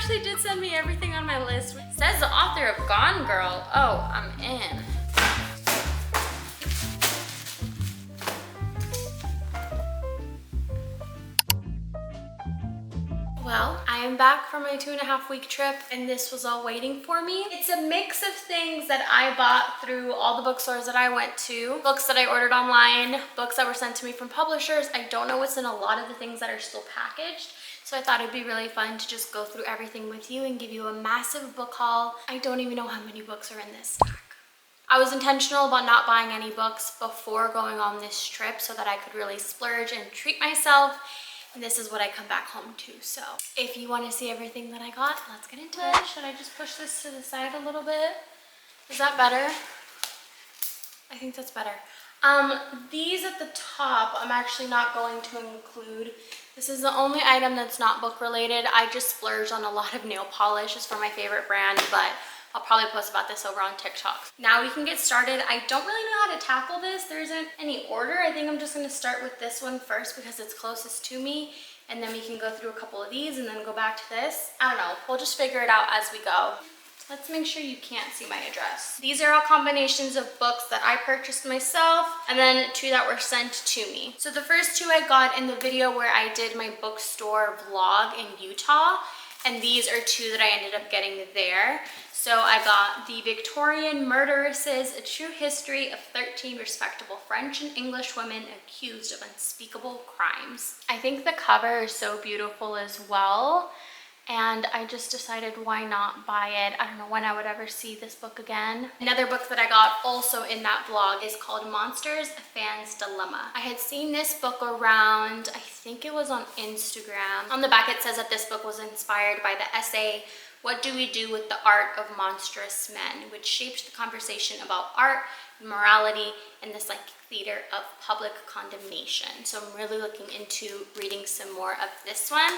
actually did send me everything on my list. It says the author of Gone Girl. Oh, I'm in. Well, I am back from my 2.5-week trip and this was all waiting for me. It's a mix of things that I bought through all the bookstores that I went to, books that I ordered online, books that were sent to me from publishers. I don't know what's in a lot of the things that are still packaged, so I thought it'd be really fun to just go through everything with you and give you a massive book haul. I don't even know how many books are in this stack. I was intentional about not buying any books before going on this trip so that I could really splurge and treat myself. And this is what I come back home to. So if you want to see everything that I got, let's get into it. Should I just push this to the side a little bit? Is that better? I think that's better. These at the top, I'm actually not going to include. This is the only item that's not book related. I just splurged on a lot of nail polish. It's for my favorite brand, but I'll probably post about this over on TikTok. Now we can get started. I don't really know how to tackle this. There isn't any order. I think I'm just gonna start with this one first because it's closest to me, and then we can go through a couple of these and then go back to this. I don't know, we'll just figure it out as we go. Let's make sure you can't see my address. These are all combinations of books that I purchased myself and then 2 that were sent to me. So the first 2 I got in the video where I did my bookstore vlog in Utah, and these are 2 that I ended up getting there. So I got The Victorian Murderesses, A True History of 13 Respectable French and English Women Accused of Unspeakable Crimes. I think the cover is so beautiful as well, and I just decided why not buy it. I don't know when I would ever see this book again. Another book that I got also in that vlog is called Monsters, A Fan's Dilemma. I had seen this book around, I think it was on Instagram. On the back it says that this book was inspired by the essay, What Do We Do with the Art of Monstrous Men?, which shaped the conversation about art, morality, and the psychic theater of public condemnation. So I'm really looking into reading some more of this one.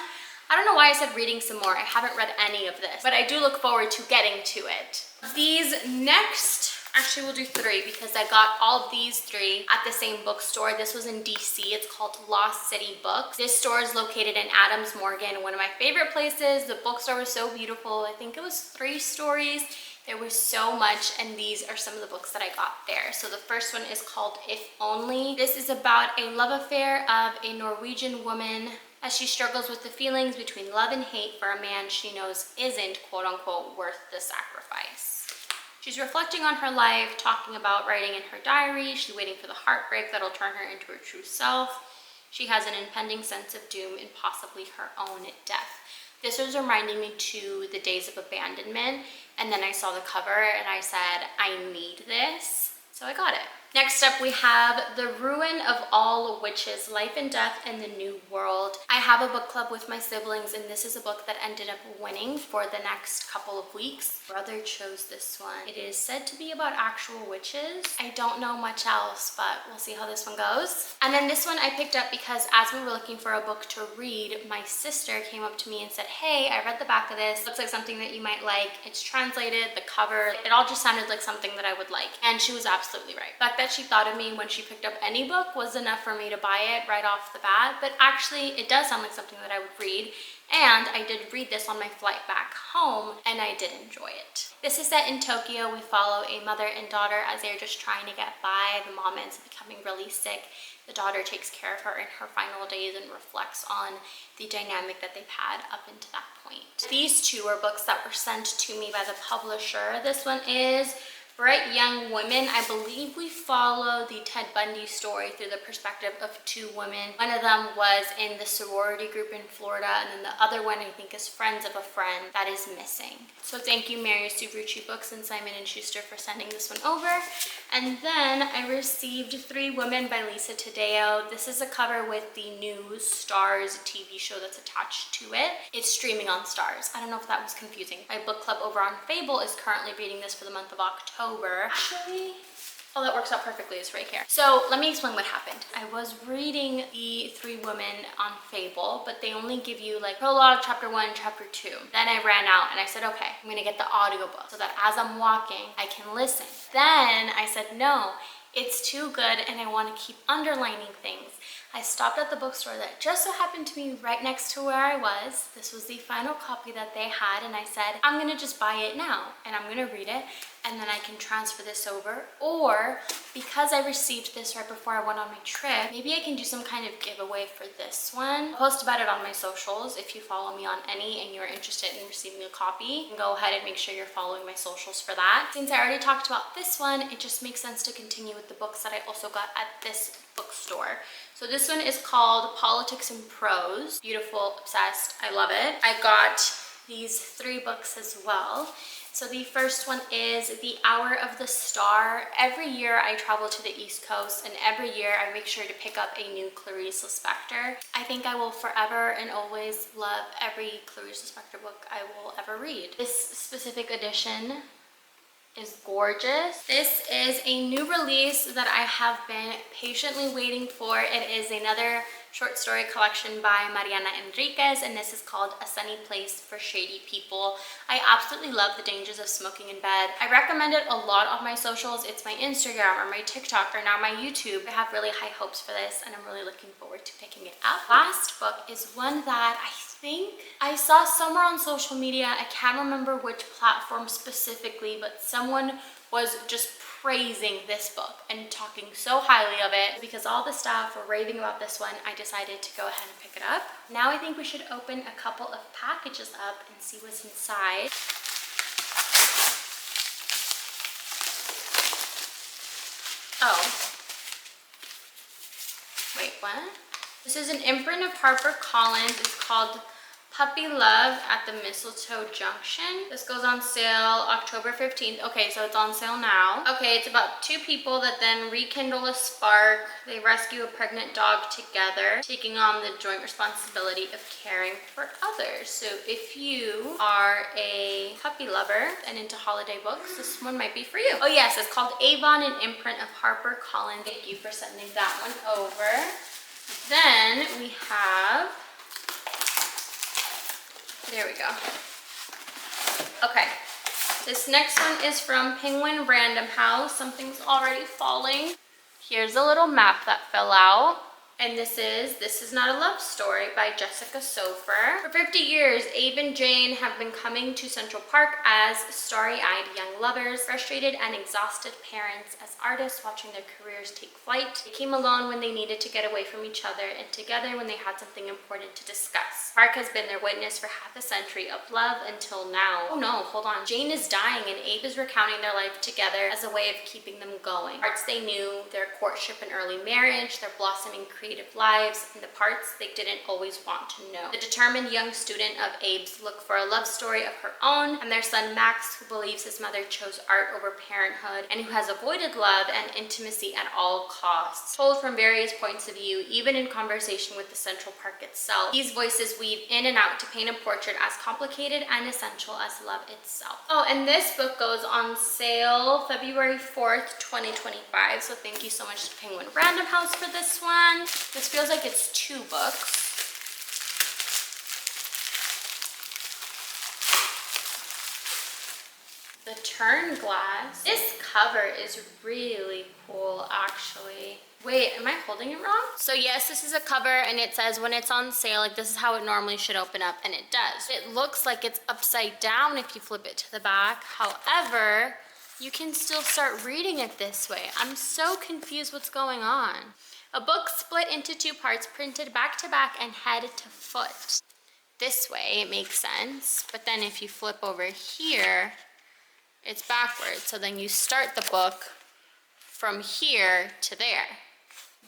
I don't know why I said reading some more. I haven't read any of this, but I do look forward to getting to it. These next, actually we'll do 3 because I got all of these 3 at the same bookstore. This was in DC. It's called Lost City Books. This store is located in Adams Morgan, one of my favorite places. The bookstore was so beautiful. I think it was 3 stories. There was so much, and these are some of the books that I got there. So the first one is called If Only. This is about a love affair of a Norwegian woman as she struggles with the feelings between love and hate for a man she knows isn't quote-unquote worth the sacrifice. She's reflecting on her life, talking about writing in her diary. She's waiting for the heartbreak that'll turn her into her true self. She has an impending sense of doom and possibly her own death. This was reminding me to The Days of Abandonment, and then I saw the cover and I said, I need this, so I got it. Next up, we have The Ruin of All Witches, Life and Death in the New World. I have a book club with my siblings, and this is a book that ended up winning for the next couple of weeks. Brother chose this one. It is said to be about actual witches. I don't know much else, but we'll see how this one goes. And then this one I picked up because as we were looking for a book to read, my sister came up to me and said, hey, I read the back of this. Looks like something that you might like. It's translated, the cover, it all just sounded like something that I would like. And she was absolutely right. The fact that she thought of me when she picked up any book was enough for me to buy it right off the bat, but actually it does sound like something that I would read, and I did read this on my flight back home and I did enjoy it. This is set in Tokyo. We follow a mother and daughter as they're just trying to get by. The mom ends up becoming really sick. The daughter takes care of her in her final days and reflects on the dynamic that they've had up until that point. These 2 are books that were sent to me by the publisher. This one is Bright Young Women. I believe we follow the Ted Bundy story through the perspective of 2 women. One of them was in the sorority group in Florida, and then the other one I think is friends of a friend that is missing. So thank you, Mary Subrucci Books and Simon & Schuster, for sending this one over. And then I received 3 Women by Lisa Taddeo. This is a cover with the new Stars TV show that's attached to it. It's streaming on Stars. I don't know if that was confusing. My book club over on Fable is currently reading this for the month of October. Actually, oh, that works out perfectly. It's right here. So let me explain what happened. I was reading the 3 Women on Fable, but they only give you like prologue, chapter 1, chapter 2. Then I ran out and I said, okay, I'm gonna get the audiobook so that as I'm walking, I can listen. Then I said, no, it's too good and I want to keep underlining things. I stopped at the bookstore that just so happened to be right next to where I was. This was the final copy that they had, and I said, I'm gonna just buy it now and I'm gonna read it, and then I can transfer this over. Or because I received this right before I went on my trip, maybe I can do some kind of giveaway for this one. I'll post about it on my socials. If you follow me on any and you're interested in receiving a copy, go ahead and make sure you're following my socials for that. Since I already talked about this one, it just makes sense to continue with the books that I also got at this bookstore. So this one is called Politics and Prose. Beautiful, obsessed, I love it. I got these 3 books as well. So the first one is The Hour of the Star. Every year I travel to the East Coast, and every year I make sure to pick up a new Clarice Lispector. I think I will forever and always love every Clarice Lispector book I will ever read. This specific edition is gorgeous. This is a new release that I have been patiently waiting for. It is another short story collection by Mariana Enriquez, and this is called A Sunny Place for Shady People. I absolutely love The Dangers of Smoking in Bed. I recommend it a lot on my socials. It's my Instagram or my TikTok or now my YouTube. I have really high hopes for this, and I'm really looking forward to picking it up. Last book is one that I think I saw somewhere on social media. I can't remember which platform specifically, but someone was just praising this book and talking so highly of it. Because all the staff were raving about this one, I decided to go ahead and pick it up. Now I think we should open a couple of packages up and see what's inside. Oh. Wait, what? This is an imprint of HarperCollins. It's called Puppy Love at the Mistletoe Junction. This goes on sale October 15th. Okay, so it's on sale now. Okay, it's about 2 people that then rekindle a spark. They rescue a pregnant dog together, taking on the joint responsibility of caring for others. So if you are a puppy lover and into holiday books, this one might be for you. Oh yes, it's called Avon, an imprint of HarperCollins. Thank you for sending that one over. Then we have, there we go. Okay, this next one is from Penguin Random House. Something's already falling. Here's a little map that fell out. And this is Not a Love Story by Jessica Sofer. For 50 years, Abe and Jane have been coming to Central Park as starry-eyed young lovers, frustrated and exhausted parents as artists watching their careers take flight. They came alone when they needed to get away from each other, and together when they had something important to discuss. Park has been their witness for half a century of love until now. Oh no, hold on. Jane is dying and Abe is recounting their life together as a way of keeping them going. Parts they knew, their courtship and early marriage, their blossoming creative lives, and the parts they didn't always want to know. The determined young student of Abe's look for a love story of her own, and their son Max, who believes his mother chose art over parenthood and who has avoided love and intimacy at all costs. Told from various points of view, even in conversation with the Central Park itself, these voices weave in and out to paint a portrait as complicated and essential as love itself. Oh, and this book goes on sale February 4th, 2025, so thank you so much to Penguin Random House for this one. This feels like it's 2 books. The Turn Glass. This cover is really cool, actually. Wait, am I holding it wrong? So yes, this is a cover, and it says when it's on sale, like this is how it normally should open up, and it does. It looks like it's upside down if you flip it to the back. However, you can still start reading it this way. I'm so confused what's going on. A book split into 2 parts, printed back to back and head to foot. This way, it makes sense. But then if you flip over here, it's backwards. So then you start the book from here to there.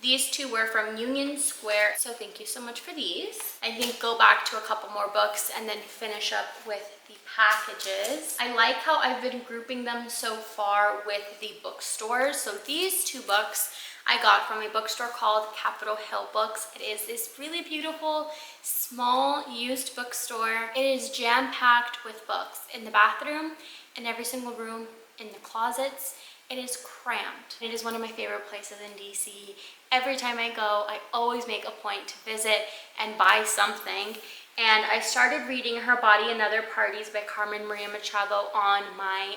These 2 were from Union Square, so thank you so much for these. I think go back to a couple more books and then finish up with the packages. I like how I've been grouping them so far with the bookstores. So these 2 books I got from a bookstore called Capitol Hill Books. It is this really beautiful, small, used bookstore. It is jam-packed with books in the bathroom, in every single room, in the closets. It is cramped. It is one of my favorite places in DC. Every time I go, I always make a point to visit and buy something. And I started reading Her Body and Other Parties by Carmen Maria Machado on my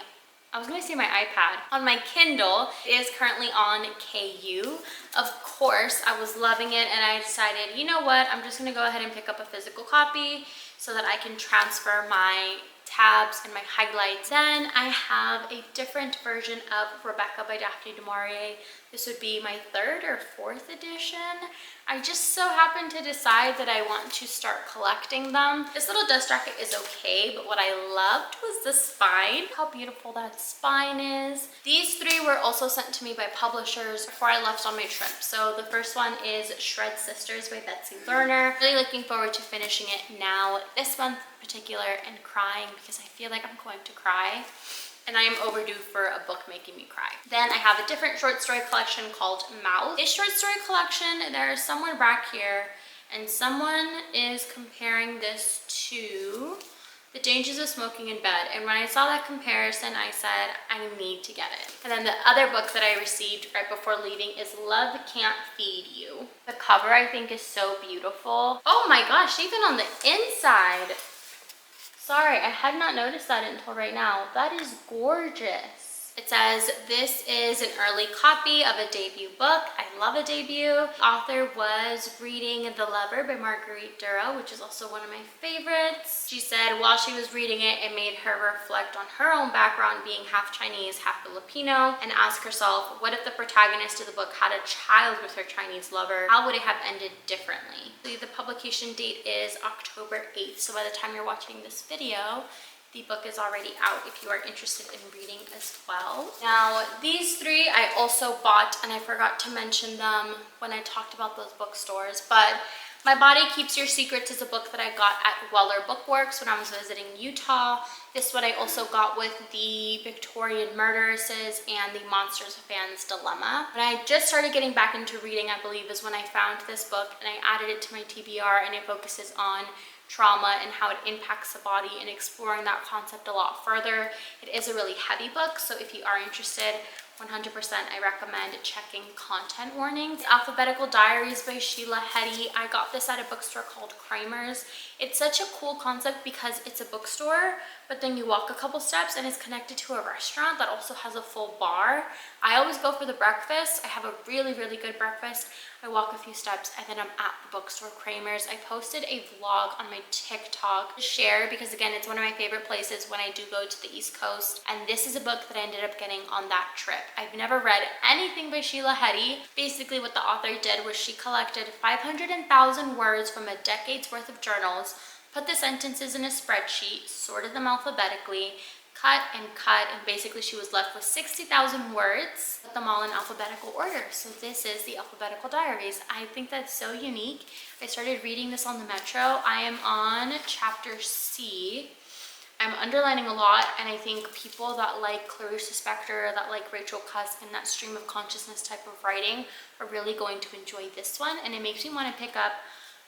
I was gonna say my iPad. On my Kindle, it is currently on KU. Of course, I was loving it and I decided, you know what, I'm just gonna go ahead and pick up a physical copy so that I can transfer my tabs and my highlights. Then I have a different version of Rebecca by Daphne du Maurier. This would be my 3rd or 4th edition. I just so happened to decide that I want to start collecting them. This little dust jacket is okay, but what I loved was the spine. How beautiful that spine is. These 3 were also sent to me by publishers before I left on my trip. So the first one is Shred Sisters by Betsy Lerner. Really looking forward to finishing it now this month in particular and crying because I feel like I'm going to cry. And I am overdue for a book making me cry. Then I have a different short story collection called Mouth. This short story collection, there is someone back here and someone is comparing this to The Dangers of Smoking in Bed. And when I saw that comparison, I said, I need to get it. And then the other book that I received right before leaving is Love Can't Feed You. The cover I think is so beautiful. Oh my gosh, even on the inside. Sorry, I had not noticed that until right now. That is gorgeous. It says, this is an early copy of a debut book. I love a debut. The author was reading The Lover by Marguerite Duras, which is also one of my favorites. She said while she was reading it, it made her reflect on her own background being half Chinese, half Filipino, and ask herself, what if the protagonist of the book had a child with her Chinese lover? How would it have ended differently? The publication date is October 8th, so by the time you're watching this video, the book is already out if you are interested in reading as well. Now, these 3 I also bought, and I forgot to mention them when I talked about those bookstores, but My Body Keeps Your Secrets is a book that I got at Weller Bookworks when I was visiting Utah. This one I also got with the Victorian Murderesses and the Monsters of Fan's Dilemma. When I just started getting back into reading, I believe, is when I found this book and I added it to my TBR, and it focuses on trauma and how it impacts the body and exploring that concept a lot further. It is a really heavy book, so if you are interested, 100% I recommend checking content warnings. Alphabetical Diaries by Sheila Heti. I got this at a bookstore called Kramer's. It's such a cool concept because it's a bookstore, but then you walk a couple steps and it's connected to a restaurant that also has a full bar. I always go for the breakfast. I have a really, really good breakfast. I walk a few steps and then I'm at the bookstore Kramer's. I posted a vlog on my TikTok to share because, again, it's one of my favorite places when I do go to the East Coast. And this is a book that I ended up getting on that trip. I've never read anything by Sheila Heti. Basically what the author did was she collected 500,000 words from a decade's worth of journals, put the sentences in a spreadsheet, sorted them alphabetically, cut, and basically she was left with 60,000 words, put them all in alphabetical order. So this is the Alphabetical Diaries. I think that's so unique. I started reading this on the Metro. I am on chapter C. I'm underlining a lot, and I think people that like Clarissa Spector, that like Rachel Cusk, and that stream of consciousness type of writing are really going to enjoy this one, and it makes me want to pick up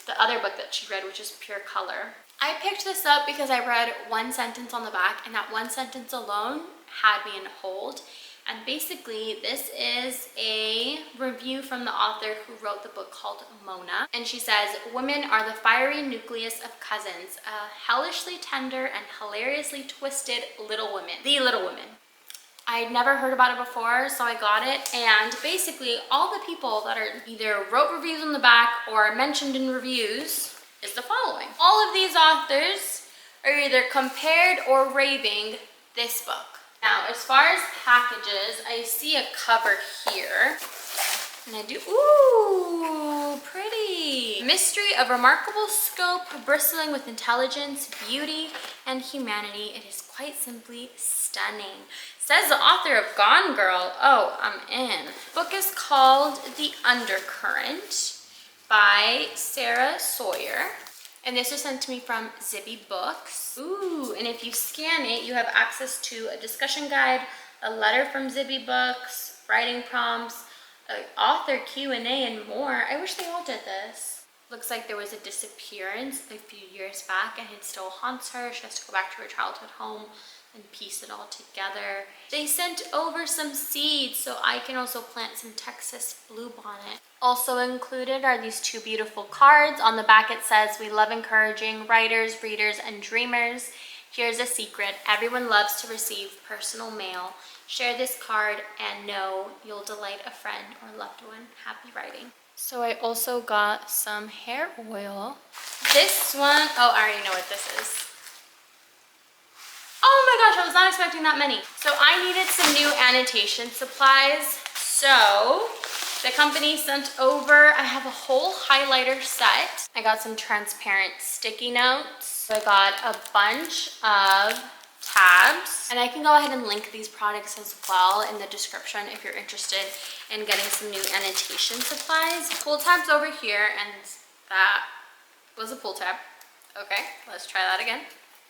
the other book that she read, which is Pure Color. I picked this up because I read one sentence on the back, and that one sentence alone had me in hold. And basically, this is a review from the author who wrote the book called Mona. And she says, women are the fiery nucleus of cousins, a hellishly tender and hilariously twisted Little Women. The Little Women. I'd never heard about it before, so I got it. And basically, all the people that are either wrote reviews on the back or mentioned in reviews is the following. All of these authors are either compared or raving this book. Now, as far as packages, I see a cover here, and I do, ooh, pretty. Mystery of remarkable scope, bristling with intelligence, beauty, and humanity. It is quite simply stunning. Says the author of Gone Girl. Oh, I'm in. The book is called The Undercurrent by Sarah Sawyer. And this was sent to me from Zibby Books. Ooh, and if you scan it, you have access to a discussion guide, a letter from Zibby Books, writing prompts, an author Q&A, and more. I wish they all did this. Looks like there was a disappearance a few years back, and it still haunts her. She has to go back to her childhood home and piece it all together. They sent over some seeds so I can also plant some Texas bluebonnet. Also included are these two beautiful cards. On the back it says, we love encouraging writers, readers, and dreamers. Here's a secret. Everyone loves to receive personal mail. Share this card and know you'll delight a friend or loved one. Happy writing. So I also got some hair oil. This one, oh, I already know what this is. Oh my gosh, I was not expecting that many. So I needed some new annotation supplies. So the company sent over, I have a whole highlighter set. I got some transparent sticky notes. So I got a bunch of tabs, and I can go ahead and link these products as well in the description if you're interested in getting some new annotation supplies. Pull tabs over here, and that was a pull tab. Okay, let's try that again.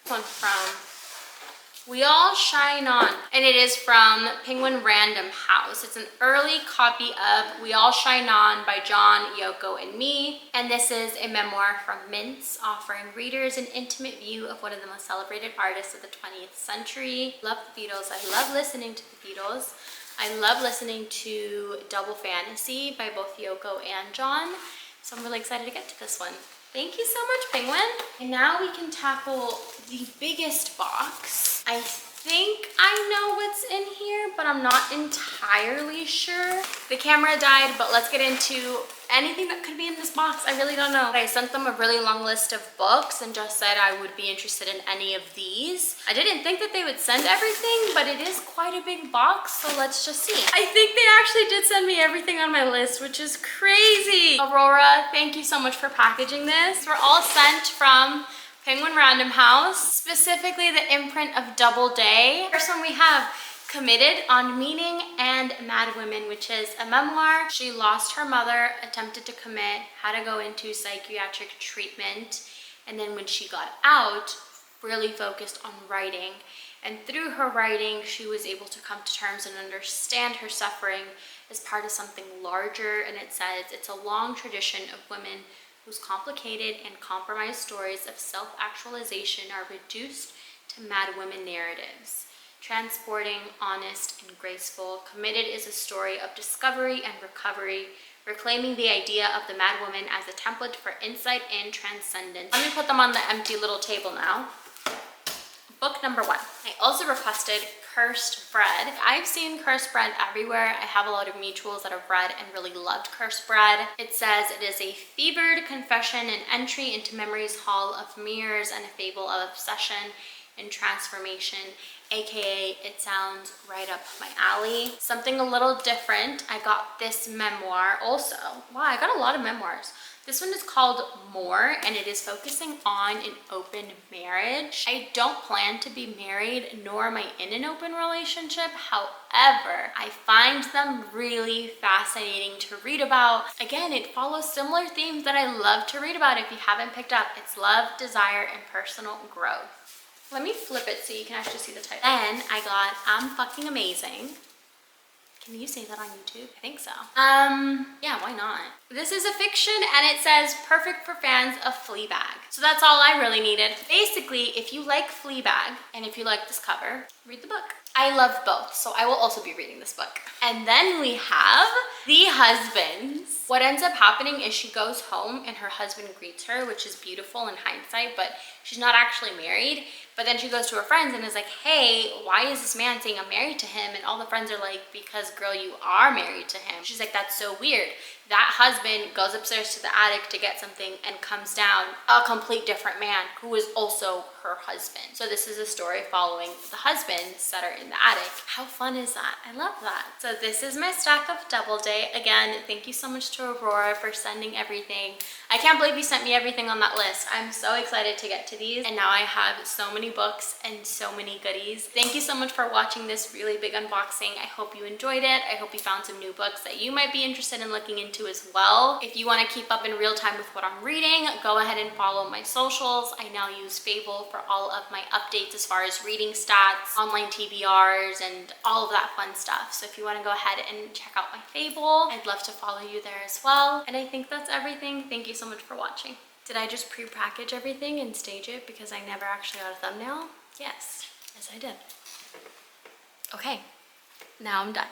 This one from We All Shine On, and it is from Penguin Random House. It's an early copy of We All Shine On by John, Yoko, and Me, and this is a memoir from Mintz, offering readers an intimate view of one of the most celebrated artists of the 20th century. Love the Beatles. I love listening to the Beatles. I love listening to Double Fantasy by both Yoko and John, so I'm really excited to get to this one. Thank you so much, Penguin. And now we can tackle the biggest box. I think I know what's in here, but I'm not entirely sure. The camera died, but let's get into anything that could be in this box. I really don't know. I sent them a really long list of books and just said I would be interested in any of these. I didn't think that they would send everything, but it is quite a big box, so let's just see. I think they actually did send me everything on my list, which is crazy. Aurora, thank you so much for packaging this. We're all sent from Penguin Random House, specifically the imprint of Doubleday. First one we have Committed on Meaning and Mad Women, which is a memoir. She lost her mother, attempted to commit, had to go into psychiatric treatment, and then when she got out, really focused on writing. And through her writing, she was able to come to terms and understand her suffering as part of something larger. And it says it's a long tradition of women whose complicated and compromised stories of self-actualization are reduced to mad women narratives. Transporting, honest, and graceful, Committed is a story of discovery and recovery, reclaiming the idea of the mad woman as a template for insight and transcendence. Let me put them on the empty little table now. Book number 1. I also requested Cursed Bread. I've seen Cursed Bread everywhere. I have a lot of mutuals that have read and really loved Cursed Bread. It says it is a fevered confession, an entry into memory's hall of mirrors, and a fable of obsession and transformation, aka it sounds right up my alley. Something a little different. I got this memoir also. Wow, I got a lot of memoirs. This one is called More, and it is focusing on an open marriage. I don't plan to be married, nor am I in an open relationship. However, I find them really fascinating to read about. Again, it follows similar themes that I love to read about. If you haven't picked up, it's love, desire, and personal growth. Let me flip it so you can actually see the title. Then I got I'm Fucking Amazing. Can you say that on YouTube? I think so. Yeah, why not? This is a fiction, and it says perfect for fans of Fleabag. So that's all I really needed. Basically, if you like Fleabag, and if you like this cover, read the book. I love both, so I will also be reading this book. And then we have The Husbands. What ends up happening is she goes home and her husband greets her, which is beautiful in hindsight, but she's not actually married. But then she goes to her friends and is like, hey, why is this man saying I'm married to him? And all the friends are like, because girl, you are married to him. She's like, that's so weird. That husband goes upstairs to the attic to get something and comes down a complete different man who is also her husband. So this is a story following the husbands that are in the attic. How fun is that? I love that. So this is my stack of Doubleday. Again, thank you so much to Aurora for sending everything. I can't believe you sent me everything on that list. I'm so excited to get to these. And now I have so many books and so many goodies. Thank you so much for watching this really big unboxing. I hope you enjoyed it. I hope you found some new books that you might be interested in looking into as well. If you want to keep up in real time with what I'm reading, go ahead and follow my socials. I now use Fable for all of my updates as far as reading stats, online TBRs, and all of that fun stuff. So if you want to go ahead and check out my Fable, I'd love to follow you there as well. And I think that's everything. Thank you so much for watching. Did I just pre-package everything and stage it because I never actually got a thumbnail? Yes, I did. Okay, now I'm done.